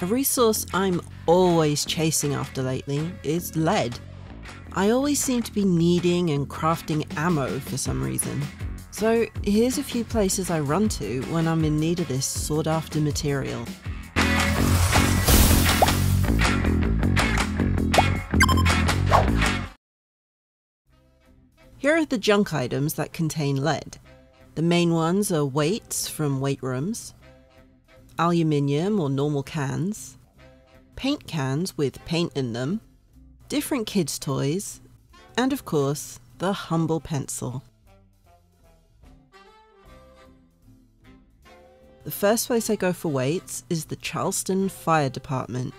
A resource I'm always chasing after lately is lead. I always seem to be needing and crafting ammo for some reason. So here's a few places I run to when I'm in need of this sought after material. Here are the junk items that contain lead. The main ones are weights from weight rooms, aluminium or normal cans, paint cans with paint in them, different kids' toys, and of course, the humble pencil. The first place I go for weights is the Charleston Fire Department,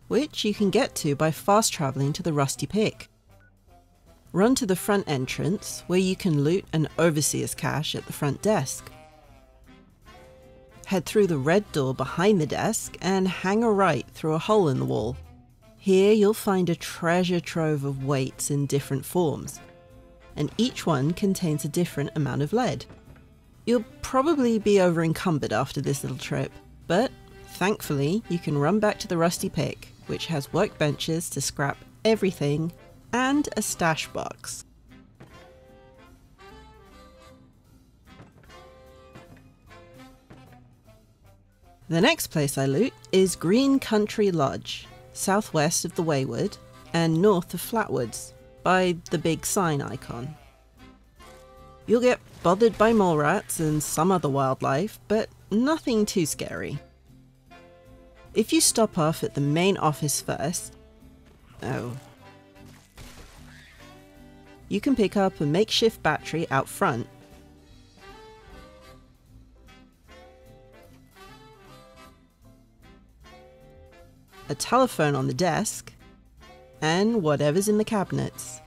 which you can get to by fast travelling to the Rusty Pick. Run to the front entrance, where you can loot an overseer's cache at the front desk. Head through the red door behind the desk and hang a right through a hole in the wall. Here you'll find a treasure trove of weights in different forms, and each one contains a different amount of lead. You'll probably be over encumbered after this little trip, but thankfully you can run back to the Rusty Pick, which has workbenches to scrap everything and a stash box. The next place I loot is Green Country Lodge, southwest of the Wayward and north of Flatwoods, by the big sign icon. You'll get bothered by mole rats and some other wildlife, but nothing too scary. If you stop off at the main office first, you can pick up a makeshift battery out front, a telephone on the desk, and whatever's in the cabinets.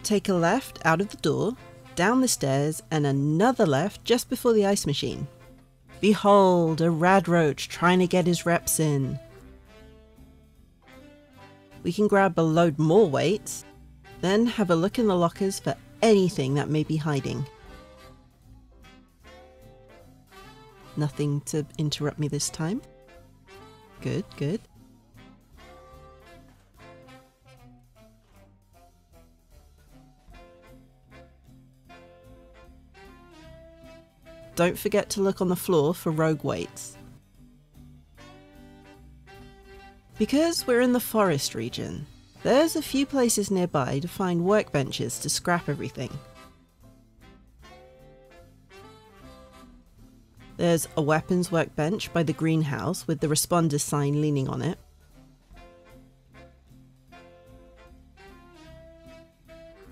Take a left out of the door, down the stairs, and another left just before the ice machine. Behold, a rad roach trying to get his reps in. We can grab a load more weights, then have a look in the lockers for anything that may be hiding. Nothing to interrupt me this time. Good, good. Don't forget to look on the floor for rogue weights. Because we're in the forest region, there's a few places nearby to find workbenches to scrap everything. There's a weapons workbench by the greenhouse with the responder sign leaning on it.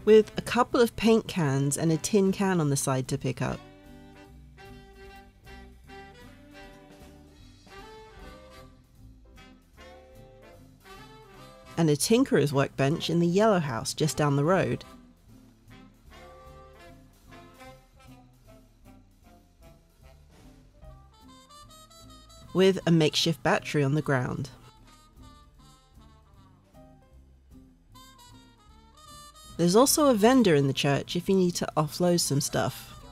With a couple of paint cans and a tin can on the side to pick up. And a tinkerer's workbench in the yellow house just down the road. With a makeshift battery on the ground. There's also a vendor in the church if you need to offload some stuff.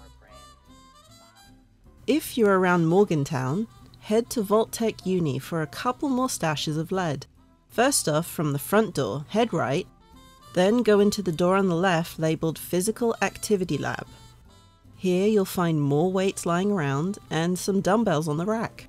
If you're around Morgantown, head to Tec Uni for a couple more stashes of lead. First off, from the front door, head right, then go into the door on the left labelled Physical Activity Lab. Here you'll find more weights lying around and some dumbbells on the rack.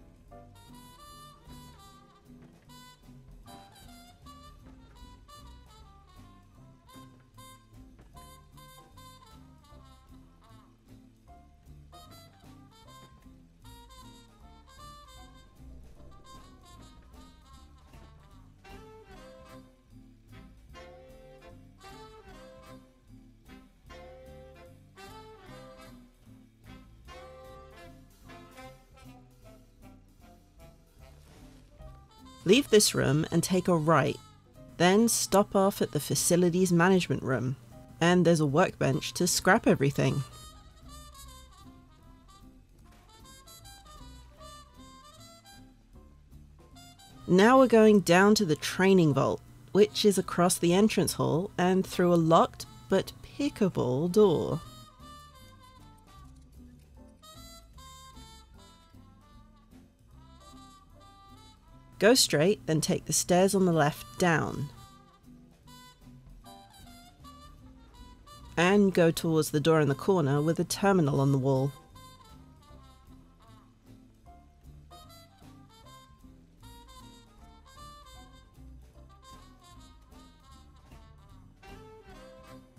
Leave this room and take a right, then stop off at the facilities management room, and there's a workbench to scrap everything. Now we're going down to the training vault, which is across the entrance hall and through a locked but pickable door. Go straight, then take the stairs on the left down. And go towards the door in the corner with a terminal on the wall.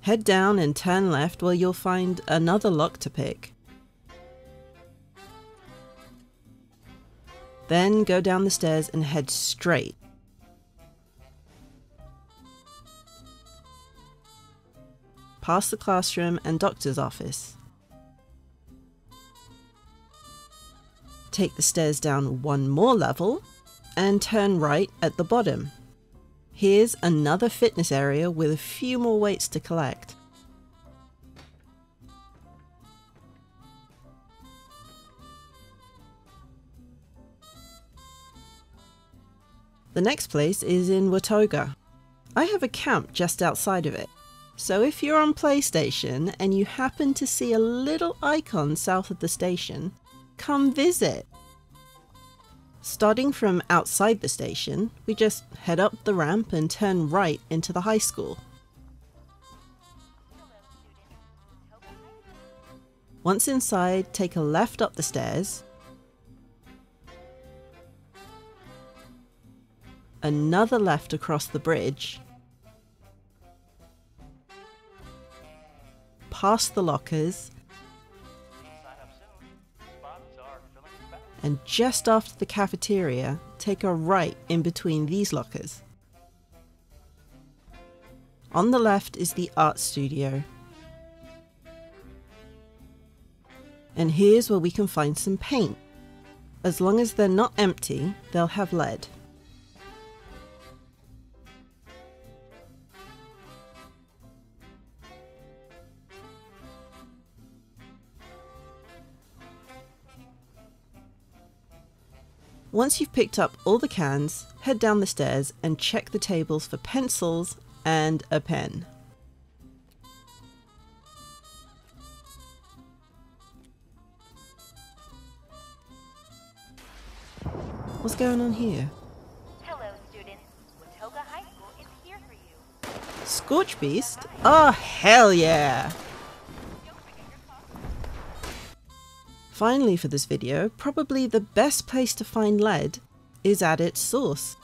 Head down and turn left where you'll find another lock to pick. Then go down the stairs and head straight. Past the classroom and doctor's office. Take the stairs down one more level and turn right at the bottom. Here's another fitness area with a few more weights to collect. The next place is in Watoga. I have a camp just outside of it, so if you're on PlayStation and you happen to see a little icon south of the station, come visit. Starting from outside the station, we just head up the ramp and turn right into the high school. Once inside, take a left up the stairs, another left across the bridge, past the lockers, and just after the cafeteria, take a right in between these lockers. On the left is the art studio. And here's where we can find some paint. As long as they're not empty, they'll have lead. Once you've picked up all the cans, head down the stairs and check the tables for pencils and a pen. What's going on here? Hello, students. Watoga High School is here for you. Scorch Beast? Oh, hell yeah! Finally for this video, probably the best place to find lead is at its source.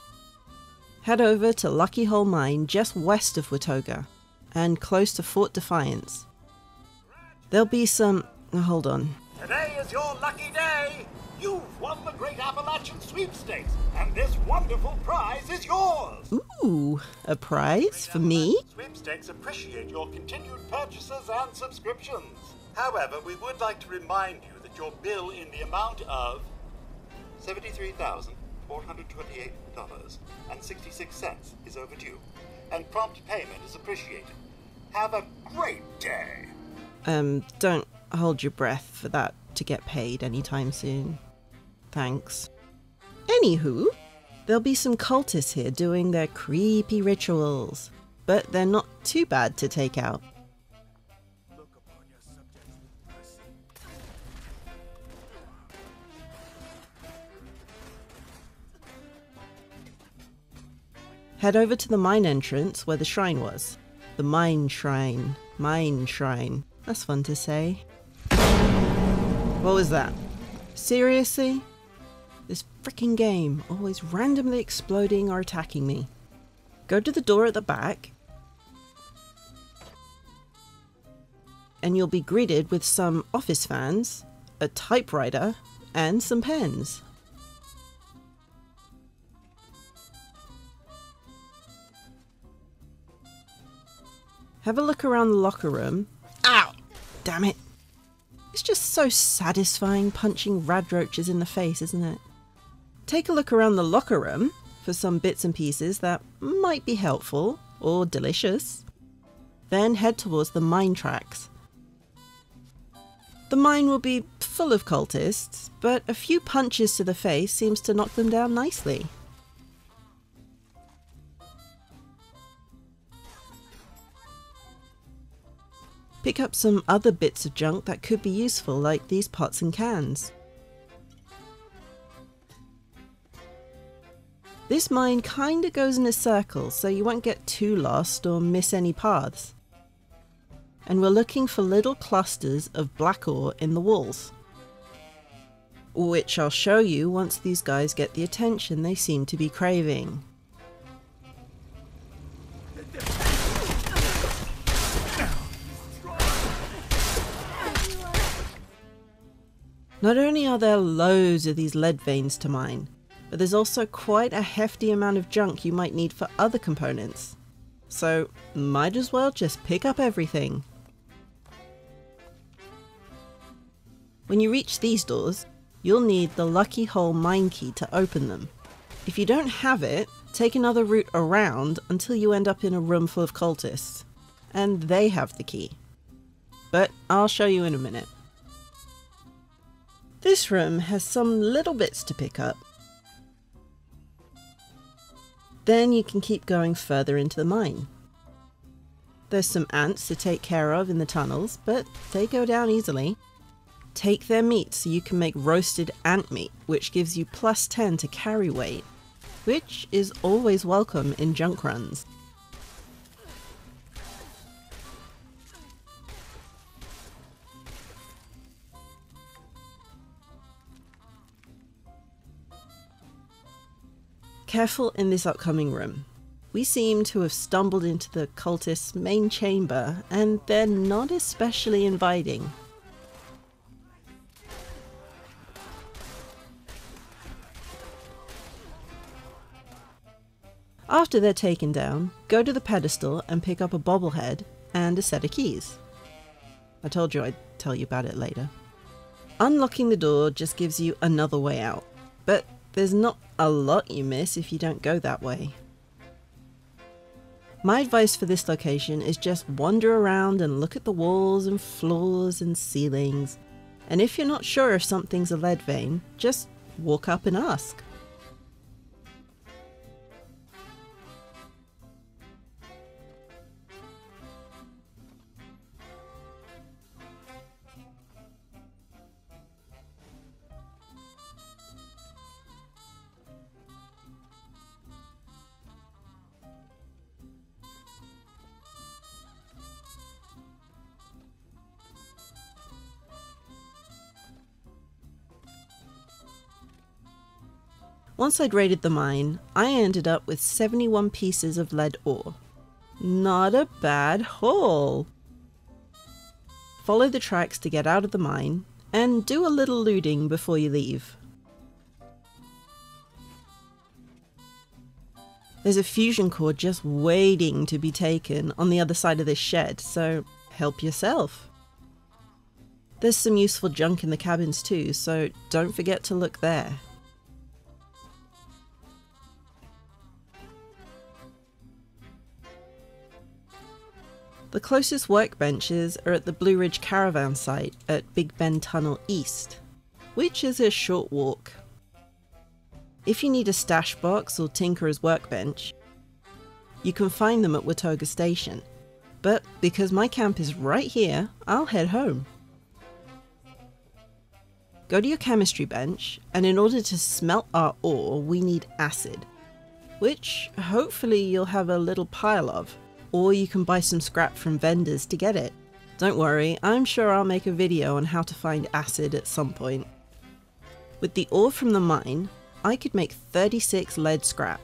Head over to Lucky Hole Mine just west of Watoga and close to Fort Defiance. There'll be some... hold on. Today is your lucky day! You've won the Great Appalachian Sweepstakes, and this wonderful prize is yours! Ooh, a prize for me? Sweepstakes appreciate your continued purchases and subscriptions. However, we would like to remind you that your bill in the amount of $73,428.66 is overdue, and prompt payment is appreciated. Have a great day! Don't hold your breath for that to get paid anytime soon. Thanks. Anywho, there'll be some cultists here doing their creepy rituals, but they're not too bad to take out. Head over to the mine entrance where the shrine was. The mine shrine. Mine shrine. That's fun to say. What was that? Seriously? This freaking game, always randomly exploding or attacking me. Go to the door at the back, and you'll be greeted with some office fans, a typewriter, and some pens. Have a look around the locker room. Ow! Damn it! It's just so satisfying punching radroaches in the face, isn't it? Take a look around the locker room for some bits and pieces that might be helpful or delicious. Then head towards the mine tracks. The mine will be full of cultists, but a few punches to the face seems to knock them down nicely. Pick up some other bits of junk that could be useful, like these pots and cans. This mine kinda goes in a circle, so you won't get too lost or miss any paths. And we're looking for little clusters of black ore in the walls, which I'll show you once these guys get the attention they seem to be craving. Not only are there loads of these lead veins to mine, but there's also quite a hefty amount of junk you might need for other components. So might as well just pick up everything. When you reach these doors, you'll need the lucky hole mine key to open them. If you don't have it, take another route around until you end up in a room full of cultists, and they have the key. But I'll show you in a minute. This room has some little bits to pick up. Then you can keep going further into the mine. There's some ants to take care of in the tunnels, but they go down easily. Take their meat so you can make roasted ant meat, which gives you +10 to carry weight, which is always welcome in junk runs. Careful in this upcoming room. We seem to have stumbled into the cultists' main chamber, and they're not especially inviting. After they're taken down, go to the pedestal and pick up a bobblehead and a set of keys. I told you I'd tell you about it later. Unlocking the door just gives you another way out, but there's not a lot you miss if you don't go that way. My advice for this location is just wander around and look at the walls and floors and ceilings, and if you're not sure if something's a lead vein, just walk up and ask. Once I'd raided the mine, I ended up with 71 pieces of lead ore. Not a bad haul! Follow the tracks to get out of the mine, and do a little looting before you leave. There's a fusion core just waiting to be taken on the other side of this shed, so help yourself. There's some useful junk in the cabins too, so don't forget to look there. The closest workbenches are at the Blue Ridge caravan site at Big Bend Tunnel East, which is a short walk. If you need a stash box or tinkerer's workbench, you can find them at Watoga Station, but because my camp is right here, I'll head home. Go to your chemistry bench, and in order to smelt our ore, we need acid, which hopefully you'll have a little pile of. Or you can buy some scrap from vendors to get it. Don't worry, I'm sure I'll make a video on how to find acid at some point. With the ore from the mine, I could make 36 lead scrap,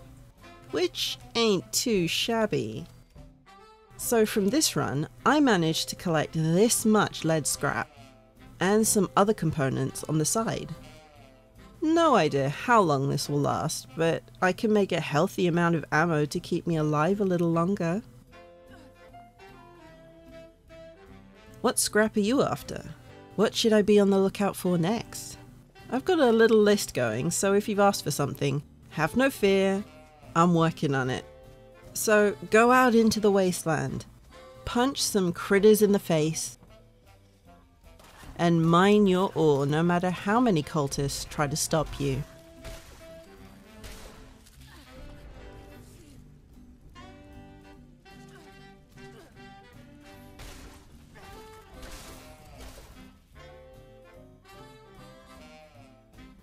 which ain't too shabby. So from this run, I managed to collect this much lead scrap, and some other components on the side. No idea how long this will last, but I can make a healthy amount of ammo to keep me alive a little longer. What scrap are you after? What should I be on the lookout for next? I've got a little list going, so if you've asked for something, have no fear, I'm working on it. So go out into the wasteland, punch some critters in the face, and mine your ore no matter how many cultists try to stop you.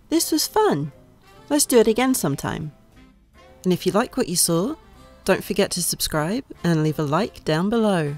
This was fun. Let's do it again sometime. And if you like what you saw, don't forget to subscribe and leave a like down below.